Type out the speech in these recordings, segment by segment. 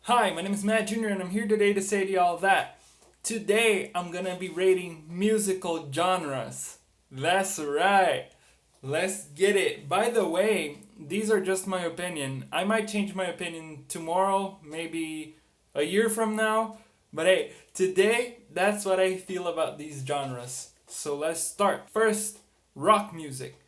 Hi, my name is MADJR and I'm here today to say to y'all that today I'm gonna be rating musical genres. That's right. Let's get it. By the way, these are just my opinion. I might change my opinion tomorrow, maybe a year from now. But hey, today that's what I feel about these genres. So let's start. First, rock music.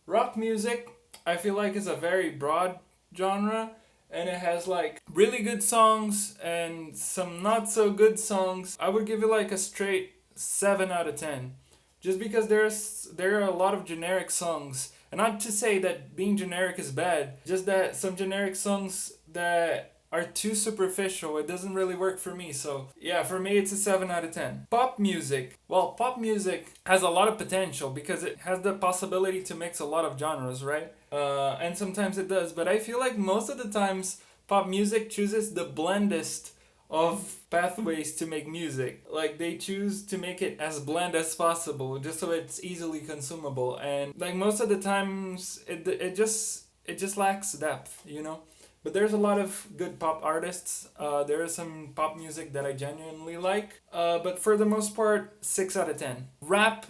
Rock music, I feel like is a very broad genre and it has like really good songs and some not so good songs. I would give it like a straight 7 out of 10. Just because there are a lot of generic songs. And not to say that being generic is bad, just that some generic songs that are too superficial, it doesn't really work for me. So yeah, for me it's a 7 out of 10. Pop music. Well, pop music has a lot of potential because it has the possibility to mix a lot of genres, right? And sometimes it does, but I feel like most of the times pop music chooses the blendest of pathways to make music. Like they choose to make it as blend as possible just so it's easily consumable. And like most of the times it just lacks depth, you know? But there's a lot of good pop artists. There is some pop music that I genuinely like. But for the most part, 6 out of 10. Rap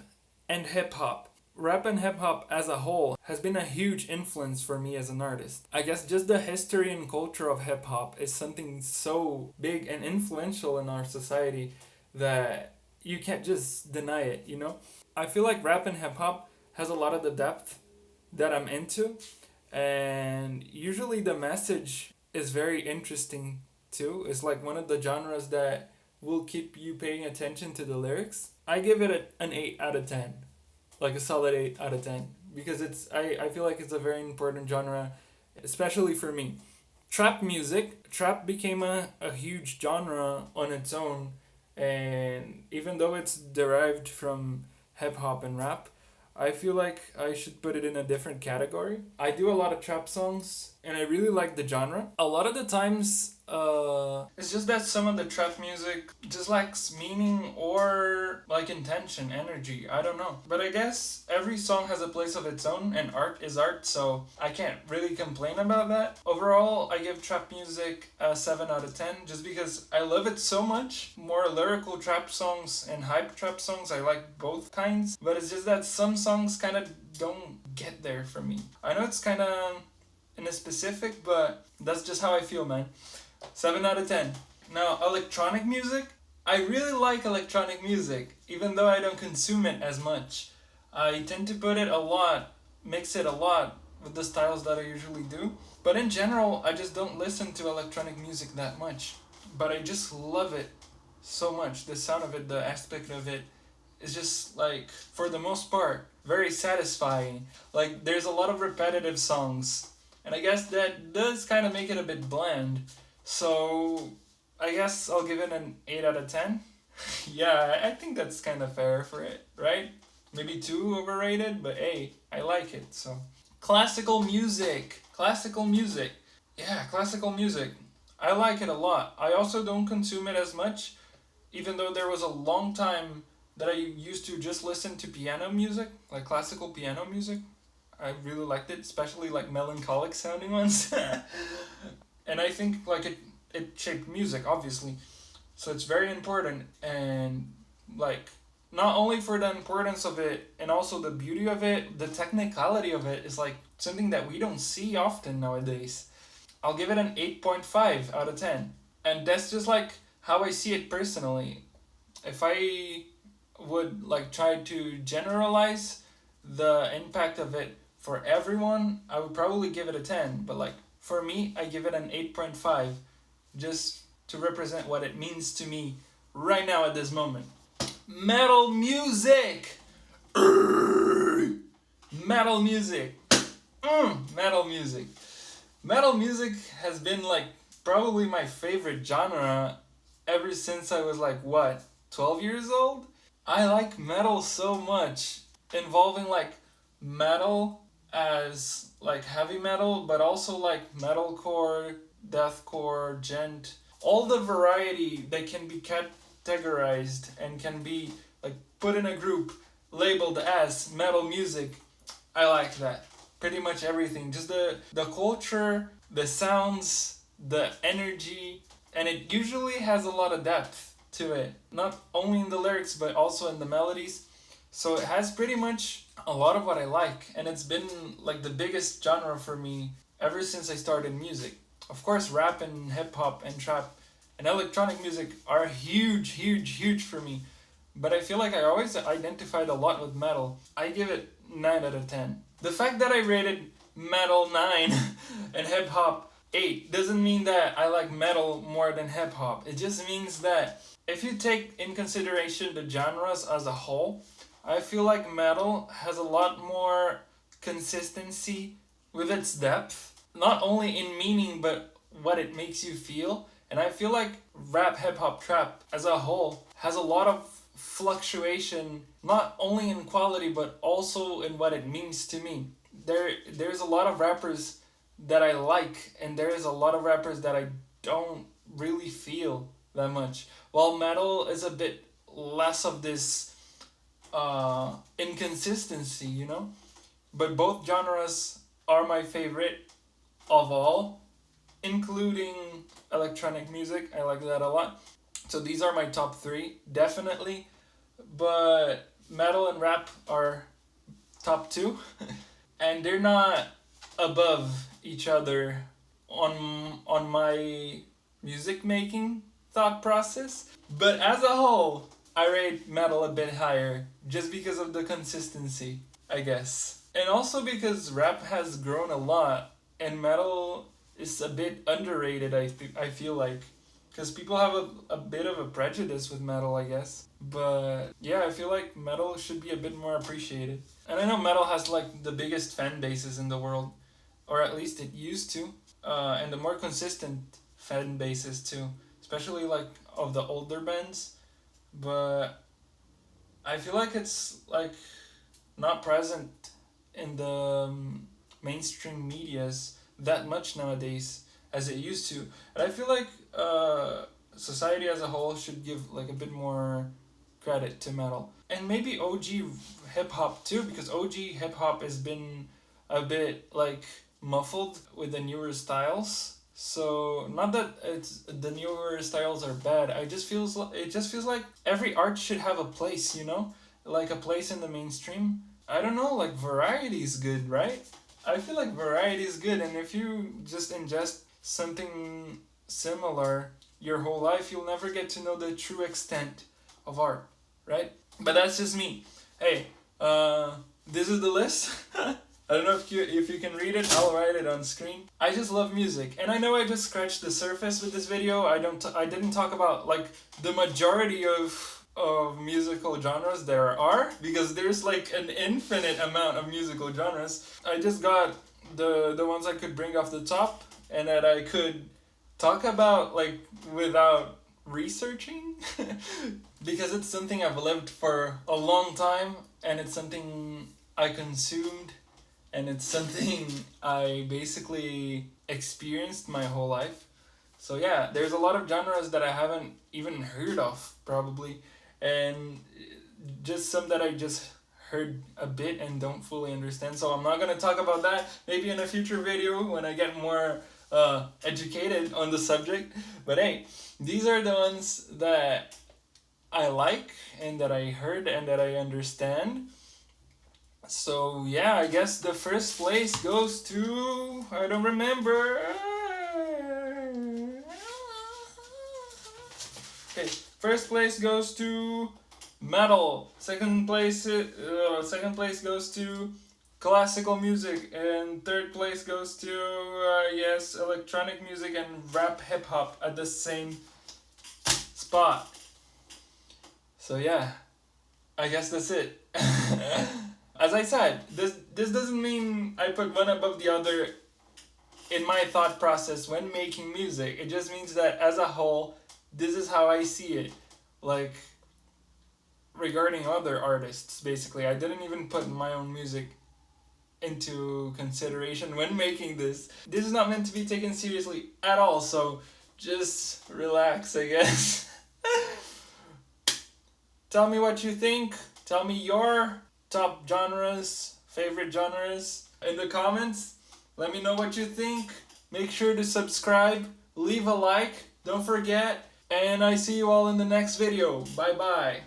and hip hop. Rap and hip hop as a whole has been a huge influence for me as an artist. I guess just the history and culture of hip hop is something so big and influential in our society that you can't just deny it, you know? I feel like rap and hip hop has a lot of the depth that I'm into, and usually the message is very interesting too. It's like one of the genres that will keep you paying attention to the lyrics. I give it an 8 out of 10, like a solid 8 out of 10, because I feel like it's a very important genre, especially for me. Trap music. Trap became a huge genre on its own, and even though it's derived from hip hop and rap, I feel like I should put it in a different category. I do a lot of trap songs and I really like the genre. A lot of the times, it's just that some of the trap music just lacks meaning or like intention, energy. I don't know. But I guess every song has a place of its own and art is art, so I can't really complain about that. Overall, I give trap music a 7 out of 10 just because I love it so much. More lyrical trap songs and hype trap songs, I like both kinds. But it's just that some songs kind of don't get there for me. I know it's kind of in a specific, but that's just how I feel, man. 7 out of 10. Now, electronic music. I really like electronic music, even though I don't consume it as much. I tend to put it a lot, mix it a lot with the styles that I usually do. But in general, I just don't listen to electronic music that much. But I just love it so much. The sound of it, the aspect of it is just like, for the most part, very satisfying. Like, there's a lot of repetitive songs. And I guess that does kind of make it a bit bland. So I guess I'll give it an 8 out of 10. Yeah, I think that's kind of fair for it, right? Maybe too overrated, but hey, I like it. So classical music. Classical music. Yeah, classical music. I like it a lot. I also don't consume it as much, even though there was a long time that I used to just listen to piano music, like classical piano music. I really liked it, especially like melancholic sounding ones. And I think like it shaped music, obviously. So it's very important, and like not only for the importance of it and also the beauty of it, the technicality of it is like something that we don't see often nowadays. I'll give it an 8.5 out of 10. And that's just like how I see it personally. If I would like try to generalize the impact of it for everyone, I would probably give it a 10, but like for me, I give it an 8.5 just to represent what it means to me right now at this moment. Metal music! Metal music! Metal music. Metal music has been like probably my favorite genre ever since I was like, what, 12 years old? I like metal so much, involving like metal as like heavy metal, but also like metalcore, deathcore, gent, all the variety that can be categorized and can be like put in a group labeled as metal music. I like that. Pretty much everything. Just the culture, the sounds, the energy, and it usually has a lot of depth to it, not only in the lyrics but also in the melodies. So it has pretty much a lot of what I like, and it's been like the biggest genre for me ever since I started music. Of course, rap and hip hop and trap and electronic music are huge for me. But I feel like I always identified a lot with metal. I give it 9 out of 10. The fact that I rated metal 9 and hip hop 8 doesn't mean that I like metal more than hip hop. It just means that if you take in consideration the genres as a whole, I feel like metal has a lot more consistency with its depth, not only in meaning but what it makes you feel. And I feel like rap, hip hop, trap as a whole has a lot of fluctuation, not only in quality but also in what it means to me. There's a lot of rappers that I like, and there's a lot of rappers that I don't really feel that much. While metal is a bit less of this inconsistency, you know? But both genres are my favorite of all, including electronic music. I like that a lot. So these are my top 3, definitely. But metal and rap are top 2. And they're not above each other on my music making thought process. But as a whole, I rate metal a bit higher just because of the consistency, I guess. And also because rap has grown a lot and metal is a bit underrated, I feel like. Because people have a bit of a prejudice with metal, I guess. But yeah, I feel like metal should be a bit more appreciated. And I know metal has like the biggest fan bases in the world, or at least it used to. And the more consistent fan bases too, especially like of the older bands. But I feel like it's like not present in the mainstream medias that much nowadays as it used to. And I feel like society as a whole should give like a bit more credit to metal. And maybe OG hip hop too, because OG hip hop has been a bit like muffled with the newer styles. So not that it's the newer styles are bad. It just feels like every art should have a place, you know? Like a place in the mainstream. I don't know, like variety is good, right? I feel like variety is good, and if you just ingest something similar your whole life, you'll never get to know the true extent of art, right? But that's just me. Hey, this is the list. I don't know if you can read it. I'll write it on screen. I just love music, and I know I just scratched the surface with this video. I didn't talk about like the majority of musical genres there are, because there's like an infinite amount of musical genres. I just got the ones I could bring off the top and that I could talk about like without researching because it's something I've lived for a long time, and it's something I consumed, and it's something I basically experienced my whole life. So yeah, there's a lot of genres that I haven't even heard of probably, and just some that I just heard a bit and don't fully understand. So I'm not gonna talk about that. Maybe in a future video when I get more educated on the subject. But hey, these are the ones that I like and that I heard and that I understand. So yeah, I guess the first place goes to, I don't remember. Okay, first place goes to metal. Second place goes to classical music, and third place goes to yes, electronic music and rap hip hop at the same spot. So yeah, I guess that's it. As I said, this doesn't mean I put one above the other in my thought process when making music. It just means that as a whole, this is how I see it. Like, regarding other artists, basically. I didn't even put my own music into consideration when making this. This is not meant to be taken seriously at all, so just relax, I guess. Tell me what you think. Tell me your top genres, favorite genres in the comments. Let me know what you think. Make sure to subscribe, leave a like, Don't forget, and I see you all in the next video. Bye bye.